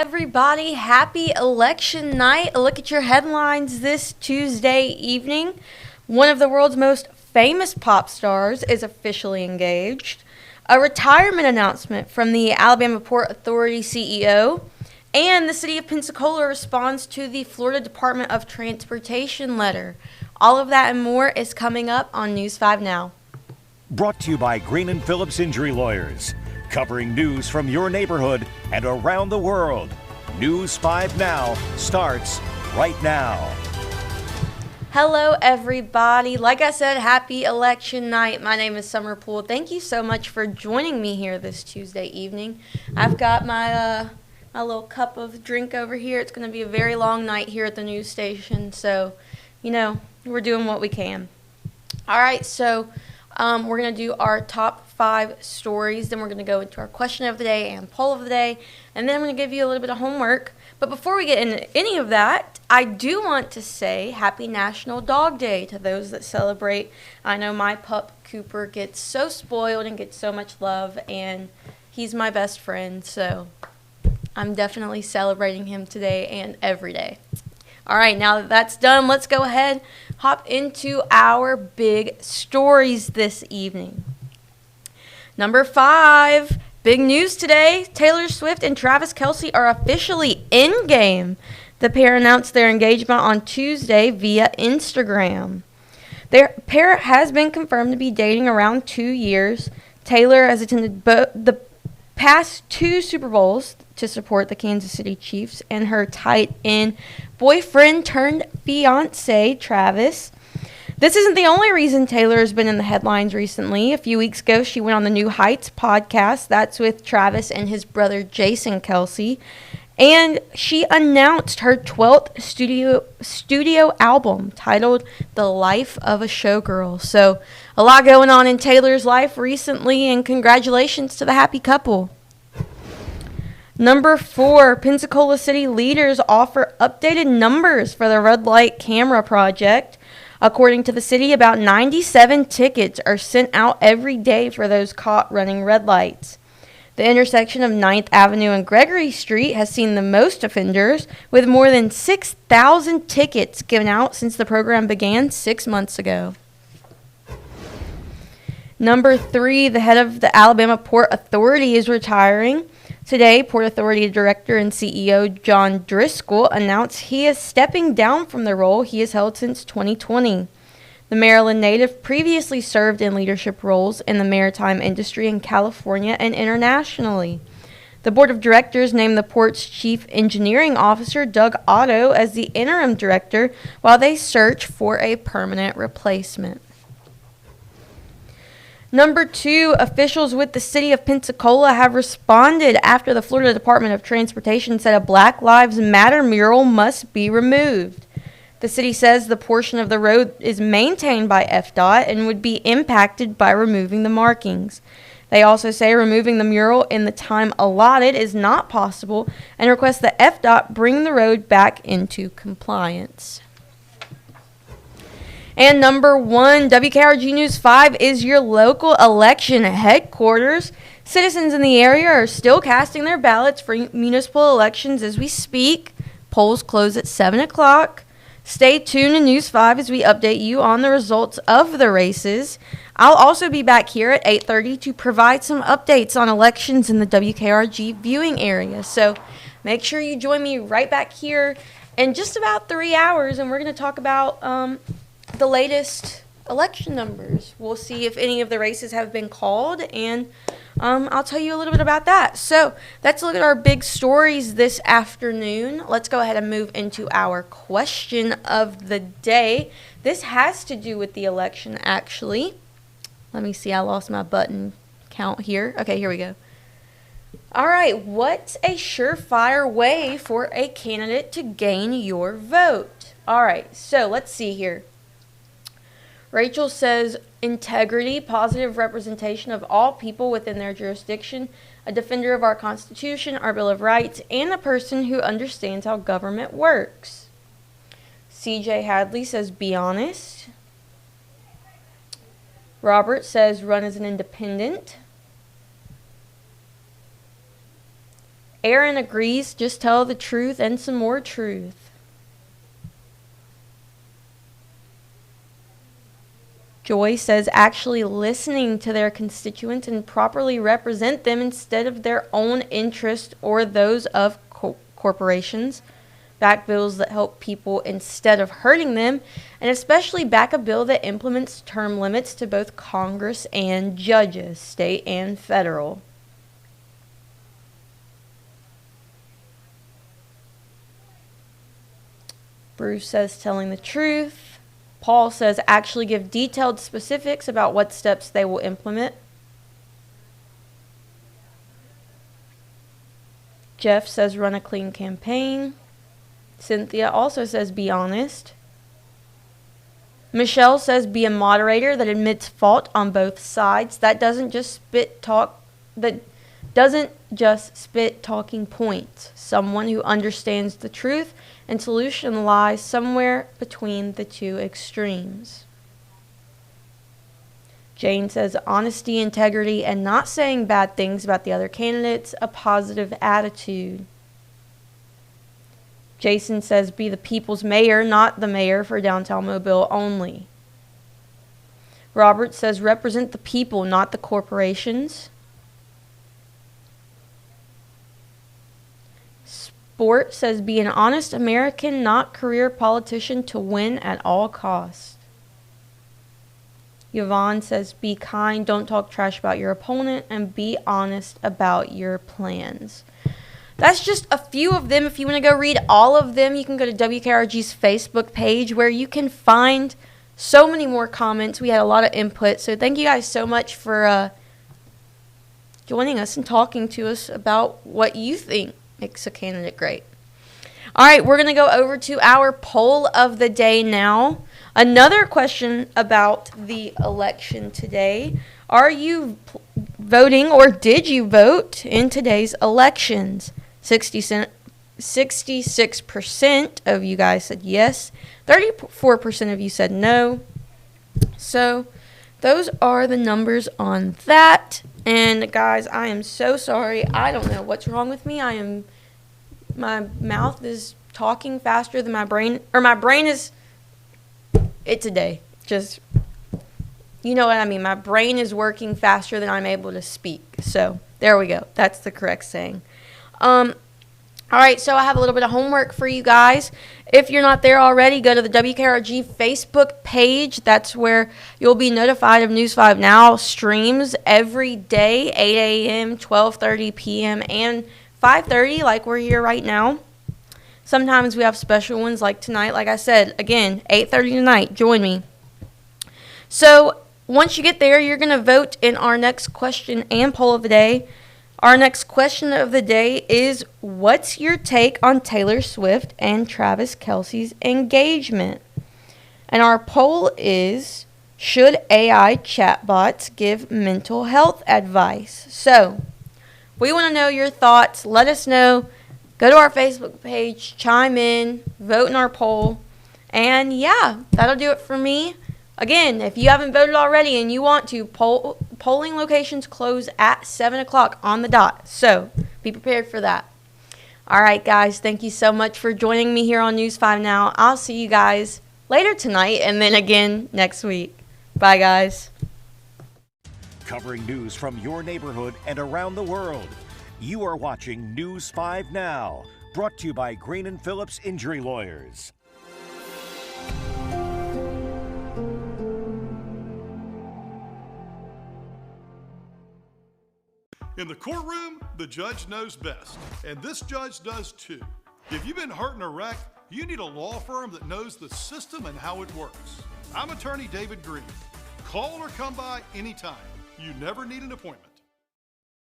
everybody. Happy election night. A look at your headlines this Tuesday evening. One of the world's most famous pop stars is officially engaged. A retirement announcement from the Alabama Port Authority CEO. And the City of Pensacola responds to the Florida Department of Transportation letter. All of that and more is coming up on News 5 Now. Brought to you by Green & Phillips Injury Lawyers. Covering news from your neighborhood and around the world. News 5 Now starts right now. Hello, everybody. Like I said, happy election night. My name is Summer Poole. Thank you so much for joining me here this Tuesday evening. I've got my little cup of drink over here. It's going to be a very long night here at the news station, so, we're doing what we can. All right, so we're going to do our top 5 stories. Then we're going to go into our question of the day and poll of the day. And then I'm going to give you a little bit of homework. But before we get into any of that, I do want to say Happy National Dog Day to those that celebrate. I know my pup, Cooper, gets so spoiled and gets so much love. And he's my best friend. So I'm definitely celebrating him today and every day. All right, now that that's done, let's go ahead, hop into our big stories this evening. Number 5, big news today. Taylor Swift and Travis Kelce are officially in game. The pair announced their engagement on Tuesday via Instagram. Their pair has been confirmed to be dating around 2 years. Taylor has attended the past 2 Super Bowls to support the Kansas City Chiefs, and her tight-end boyfriend turned fiancé, Travis. This isn't the only reason Taylor has been in the headlines recently. A few weeks ago, she went on the New Heights podcast. That's with Travis and his brother Jason Kelce. And she announced her 12th studio album titled The Life of a Showgirl. So a lot going on in Taylor's life recently, and congratulations to the happy couple. Number 4, Pensacola City leaders offer updated numbers for the red light camera project. According to the city, about 97 tickets are sent out every day for those caught running red lights. The intersection of 9th Avenue and Gregory Street has seen the most offenders, with more than 6,000 tickets given out since the program began 6 months ago. Number 3, the head of the Alabama Port Authority is retiring. Today, Port Authority Director and CEO John Driscoll announced he is stepping down from the role he has held since 2020. The Maryland native previously served in leadership roles in the maritime industry in California and internationally. The board of directors named the port's chief engineering officer, Doug Otto, as the interim director while they search for a permanent replacement. Number 2, officials with the City of Pensacola have responded after the Florida Department of Transportation said a Black Lives Matter mural must be removed. The city says the portion of the road is maintained by FDOT and would be impacted by removing the markings. They also say removing the mural in the time allotted is not possible and request that FDOT bring the road back into compliance. And number 1, WKRG News 5 is your local election headquarters. Citizens in the area are still casting their ballots for municipal elections as we speak. Polls close at 7 o'clock. Stay tuned to News 5 as we update you on the results of the races. I'll also be back here at 8:30 to provide some updates on elections in the WKRG viewing area. So make sure you join me right back here in just about 3 hours, and we're going to talk about the latest election numbers. We'll see if any of the races have been called, and I'll tell you a little bit about that. So let's look at our big stories this afternoon. Let's go ahead and move into our question of the day. This has to do with the election, actually. Let me see. I lost my button count here. Okay, here we go. All right. What's a surefire way for a candidate to gain your vote? All right. So let's see here. Rachel says integrity, positive representation of all people within their jurisdiction, a defender of our Constitution, our Bill of Rights, and a person who understands how government works. CJ Hadley says be honest. Robert says run as an independent. Aaron agrees, just tell the truth and some more truth. Joy says actually listening to their constituents and properly represent them instead of their own interest or those of corporations. Back bills that help people instead of hurting them, and especially back a bill that implements term limits to both Congress and judges, state and federal. Bruce says telling the truth. Paul says actually give detailed specifics about what steps they will implement. Jeff says run a clean campaign. Cynthia also says be honest. Michelle says be a moderator that admits fault on both sides. That doesn't just spit talking points. Someone who understands the truth and solution lies somewhere between the two extremes. Jane says honesty, integrity, and not saying bad things about the other candidates, a positive attitude. Jason says be the people's mayor, not the mayor for downtown Mobile only. Robert says represent the people, not the corporations. Sport says be an honest American, not career politician to win at all costs. Yvonne says be kind, don't talk trash about your opponent, and be honest about your plans. That's just a few of them. If you want to go read all of them, you can go to WKRG's Facebook page where you can find so many more comments. We had a lot of input, so thank you guys so much for joining us and talking to us about what you think makes a candidate great. All right, we're going to go over to our poll of the day now. Another question about the election today. Are you voting or did you vote in today's elections? 66% of you guys said yes. 34% of you said no. So those are the numbers on that. And guys, I am so sorry. I don't know what's wrong with me. My mouth is talking faster than my brain, or my brain is, it's a day. Just, you know what I mean. My brain is working faster than I'm able to speak. So there we go. That's the correct saying. All right, so I have a little bit of homework for you guys. If you're not there already, go to the WKRG Facebook page. That's where you'll be notified of News 5 Now streams every day, 8 a.m., 12:30 p.m., and 5:30, like we're here right now. Sometimes we have special ones like tonight. Like I said, again, 8:30 tonight. Join me. So once you get there, you're going to vote in our next question and poll of the day. Our next question of the day is, what's your take on Taylor Swift and Travis Kelce's engagement? And our poll is, should AI chatbots give mental health advice? So we want to know your thoughts. Let us know. Go to our Facebook page, chime in, vote in our poll. And yeah, that'll do it for me. Again, if you haven't voted already and you want to, polling locations close at 7 o'clock on the dot. So be prepared for that. All right, guys, thank you so much for joining me here on News 5 Now. I'll see you guys later tonight and then again next week. Bye, guys. Covering news from your neighborhood and around the world. You are watching News 5 Now, brought to you by Green & Phillips Injury Lawyers. In the courtroom, the judge knows best, and this judge does too. If you've been hurt in a wreck, you need a law firm that knows the system and how it works. I'm attorney David Green. Call or come by anytime. You never need an appointment.